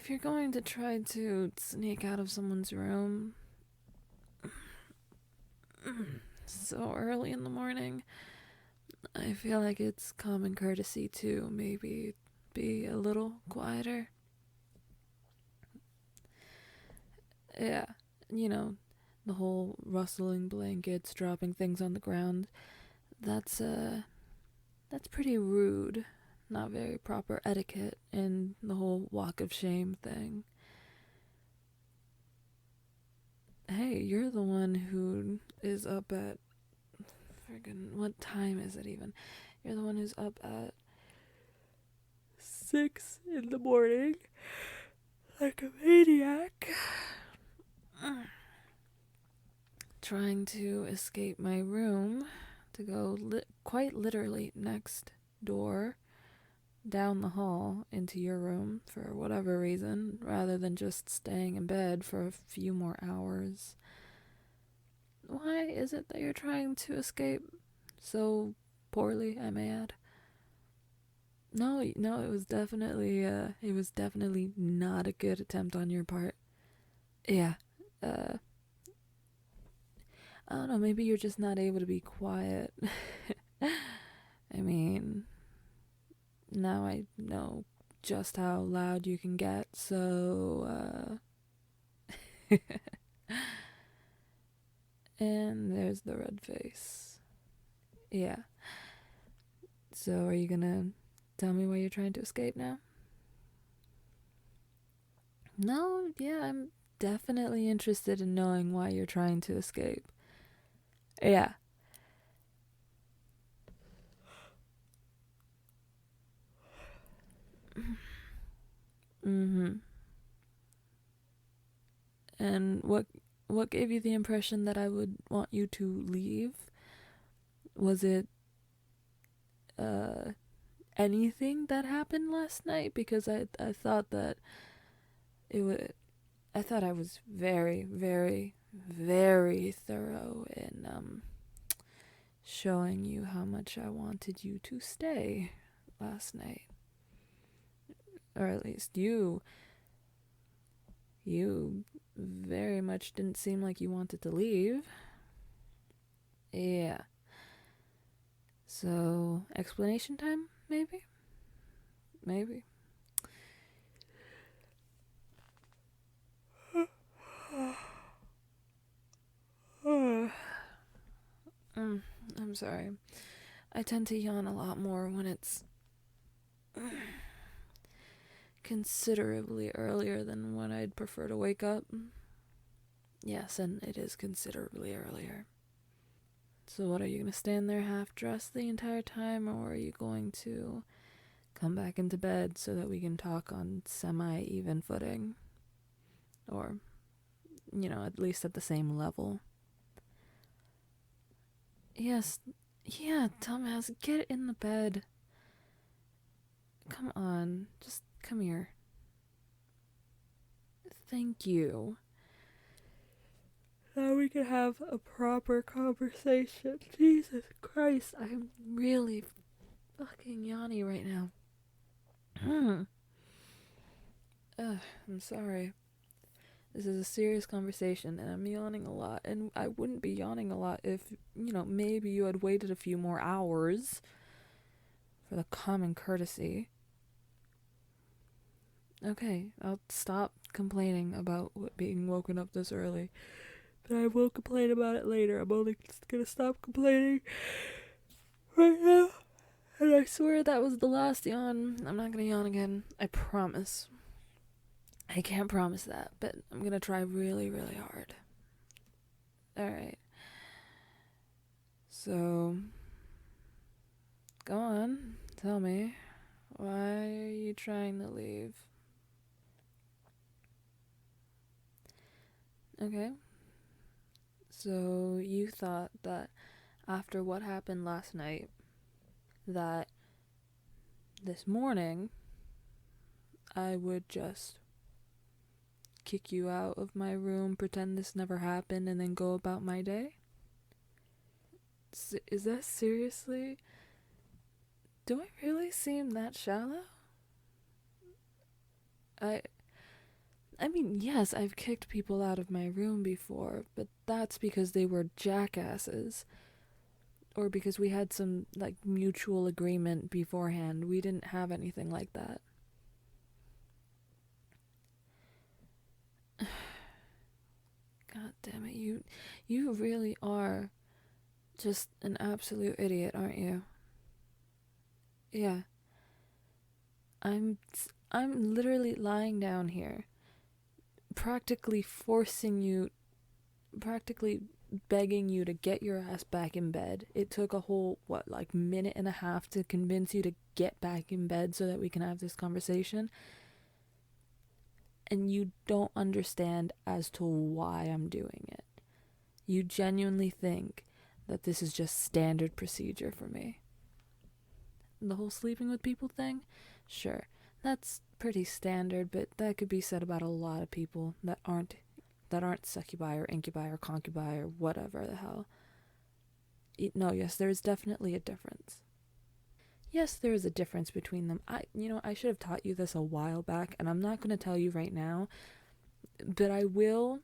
if you're going to try to sneak out of someone's room so early in the morning, I feel like it's common courtesy to maybe be a little quieter. Yeah, you know, the whole rustling blankets, dropping things on the ground. That's that's pretty rude. Not very proper etiquette, and the whole walk of shame thing. Hey, you're the one who is up at friggin' what time is it even? You're the one who's up at 6 in the morning like a maniac, trying to escape my room to go quite literally next door down the hall into your room for whatever reason, rather than just staying in bed for a few more hours. Why is it that you're trying to escape so poorly, I may add? No, it was definitely not a good attempt on your part. Yeah, uh, I don't know, maybe you're just not able to be quiet. I mean, now I know just how loud you can get, so, and there's the red face. Yeah. So, are you gonna tell me why you're trying to escape now? No, yeah, I'm definitely interested in knowing why you're trying to escape. Yeah. Mm-hmm. And what gave you the impression that I would want you to leave? Was it uh anything that happened last night? Because I thought that it would I thought I was very, very, very thorough in showing you how much I wanted you to stay last night. Or at least you very much didn't seem like you wanted to leave. Yeah. So, explanation time, maybe? Maybe. I'm sorry. I tend to yawn a lot more when it's considerably earlier than when I'd prefer to wake up. Yes, and it is considerably earlier. So what, are you going to stand there half dressed the entire time, or are you going to come back into bed so that we can talk on semi-even footing? Or, at least at the same level. Yes, yeah, dumbass, get in the bed. Come on, just come here. Thank you. Now we can have a proper conversation. Jesus Christ, I'm really fucking yawny right now. I'm sorry. This is a serious conversation, and I'm yawning a lot. And I wouldn't be yawning a lot if, maybe you had waited a few more hours for the common courtesy. Okay, I'll stop complaining about being woken up this early. But I will complain about it later. I'm only gonna stop complaining right now. And I swear that was the last yawn. I'm not gonna yawn again. I promise. I can't promise that, but I'm gonna try really, really hard. Alright. So, go on. Tell me. Why are you trying to leave? Okay. So, you thought that after what happened last night, that this morning I would just kick you out of my room, pretend this never happened, and then go about my day? Is that seriously? Do I really seem that shallow? I I mean, yes, I've kicked people out of my room before, but that's because they were jackasses. Or because we had some, like, mutual agreement beforehand. We didn't have anything like that. God damn it, you really are just an absolute idiot, aren't you? Yeah. I'm I'm literally lying down here, practically forcing you, practically begging you to get your ass back in bed. It took a whole, what, like minute and a half to convince you to get back in bed so that we can have this conversation. And you don't understand as to why I'm doing it. You genuinely think that this is just standard procedure for me. The whole sleeping with people thing? Sure, that's pretty standard, but that could be said about a lot of people that aren't succubi or incubi or concubi or whatever the hell. No, yes, there is definitely a difference. Yes, there is a difference between them. I should have taught you this a while back, and I'm not going to tell you right now, but I will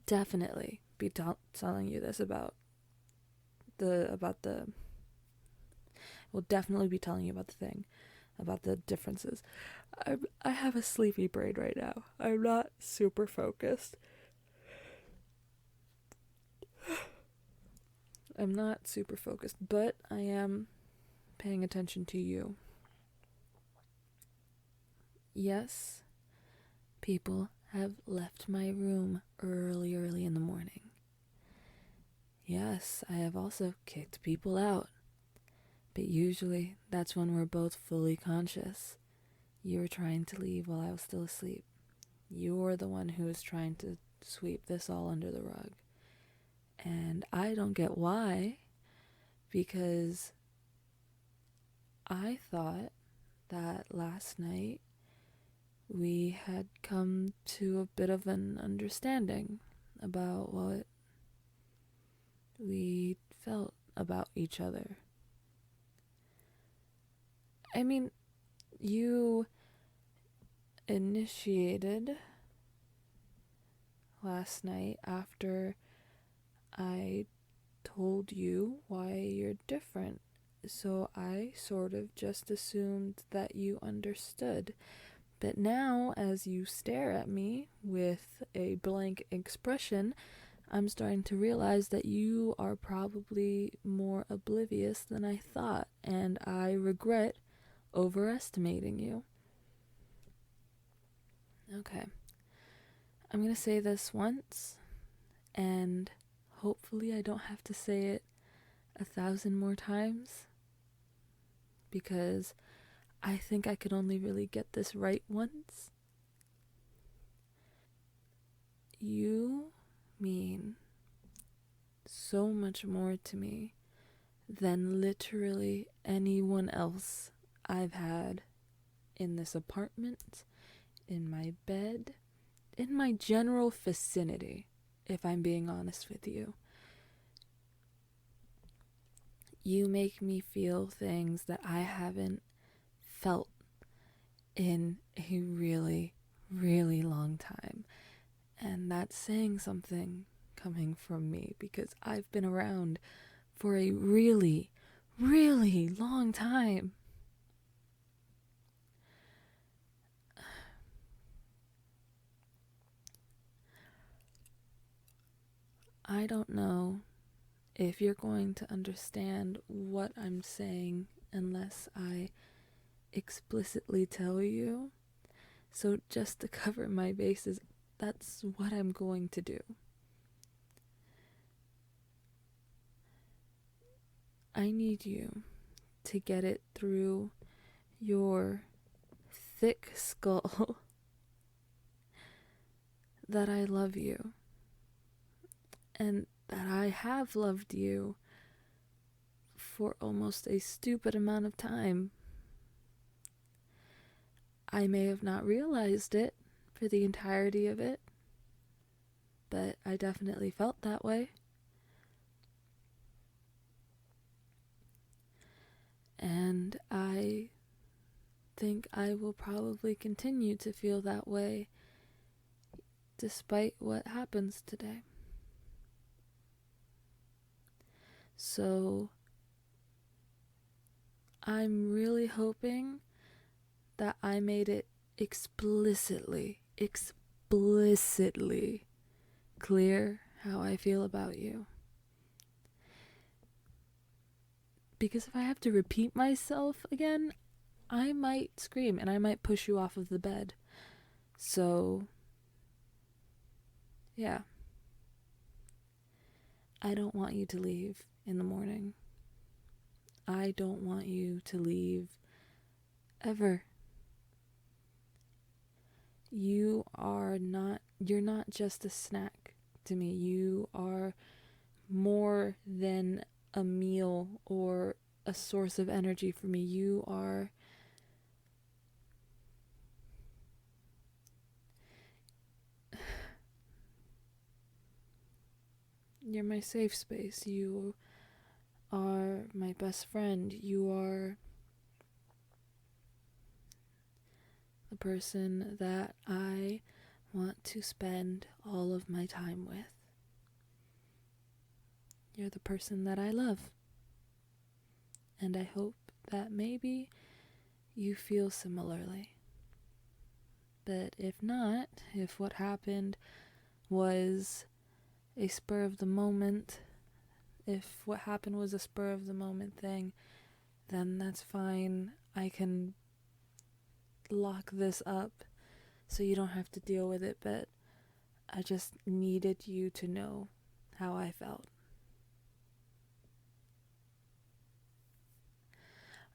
definitely be telling you this about the will definitely be telling you about the thing, about the differences. I have a sleepy brain right now. I'm not super focused. I'm not super focused, but I am paying attention to you. Yes, people have left my room early in the morning. Yes, I have also kicked people out, but usually that's when we're both fully conscious. You were trying to leave while I was still asleep. You're the one who is trying to sweep this all under the rug. And I don't get why, because I thought that last night we had come to a bit of an understanding about what we felt about each other. I mean, you initiated last night after I told you why you're different. So I sort of just assumed that you understood. But now, as you stare at me with a blank expression, I'm starting to realize that you are probably more oblivious than I thought, and I regret overestimating you. Okay. I'm gonna say this once, and hopefully I don't have to say it 1,000 more times, because I think I could only really get this right once. You mean so much more to me than literally anyone else I've had in this apartment, in my bed, in my general vicinity, if I'm being honest with you. You make me feel things that I haven't felt in a really, really long time. And that's saying something coming from me, because I've been around for a really, really long time. I don't know if you're going to understand what I'm saying unless I explicitly tell you. So just to cover my bases, that's what I'm going to do. I need you to get it through your thick skull that I love you, and that I have loved you for almost a stupid amount of time. I may have not realized it for the entirety of it, but I definitely felt that way. And I think I will probably continue to feel that way despite what happens today. So I'm really hoping that I made it explicitly clear how I feel about you. Because if I have to repeat myself again, I might scream and I might push you off of the bed. So, yeah. I don't want you to leave in the morning. I don't want you to leave ever. You're not just a snack to me. You are more than a meal or a source of energy for me. You're my safe space. You are my best friend. You are the person that I want to spend all of my time with. You're the person that I love. And I hope that maybe you feel similarly. But if not, if what happened was a spur of the moment, if what happened was a spur of the moment thing, then that's fine. I can lock this up so you don't have to deal with it, but I just needed you to know how I felt.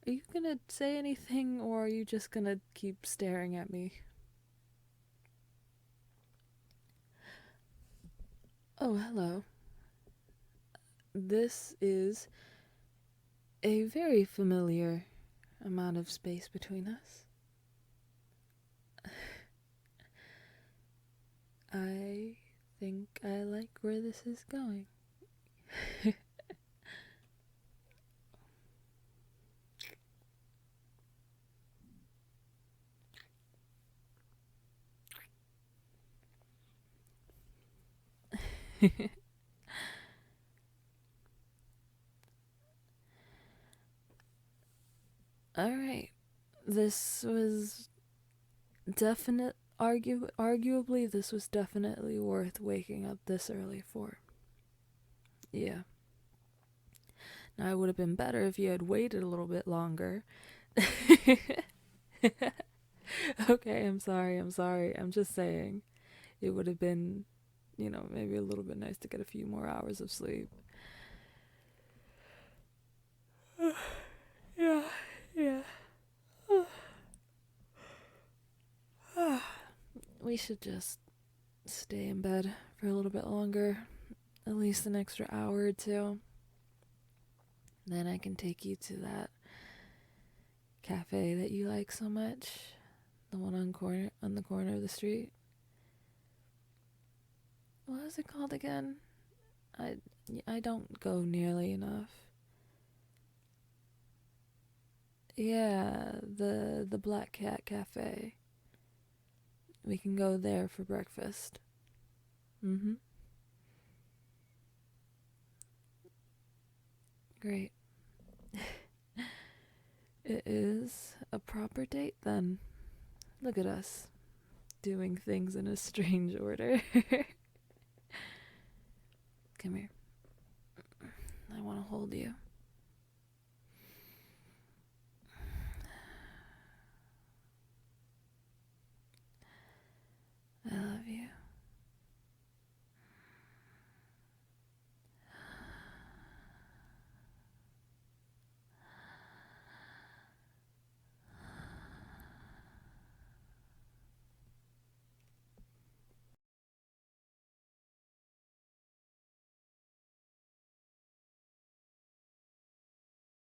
Are you gonna say anything, or are you just gonna keep staring at me? Oh, hello. This is a very familiar amount of space between us. I think I like where this is going. Alright. This was arguably this was definitely worth waking up this early for. Yeah. Now it would have been better if you had waited a little bit longer. Okay, I'm sorry. I'm just saying. It would have been, maybe a little bit nice to get a few more hours of sleep. Yeah. We should just stay in bed for a little bit longer. At least an extra hour or two. Then I can take you to that cafe that you like so much. The one on the corner of the street. What is it called again? I don't go nearly enough. Yeah, the Black Cat Cafe. We can go there for breakfast. Mm-hmm. Great. It is a proper date then. Look at us, doing things in a strange order. Come here. I want to hold you.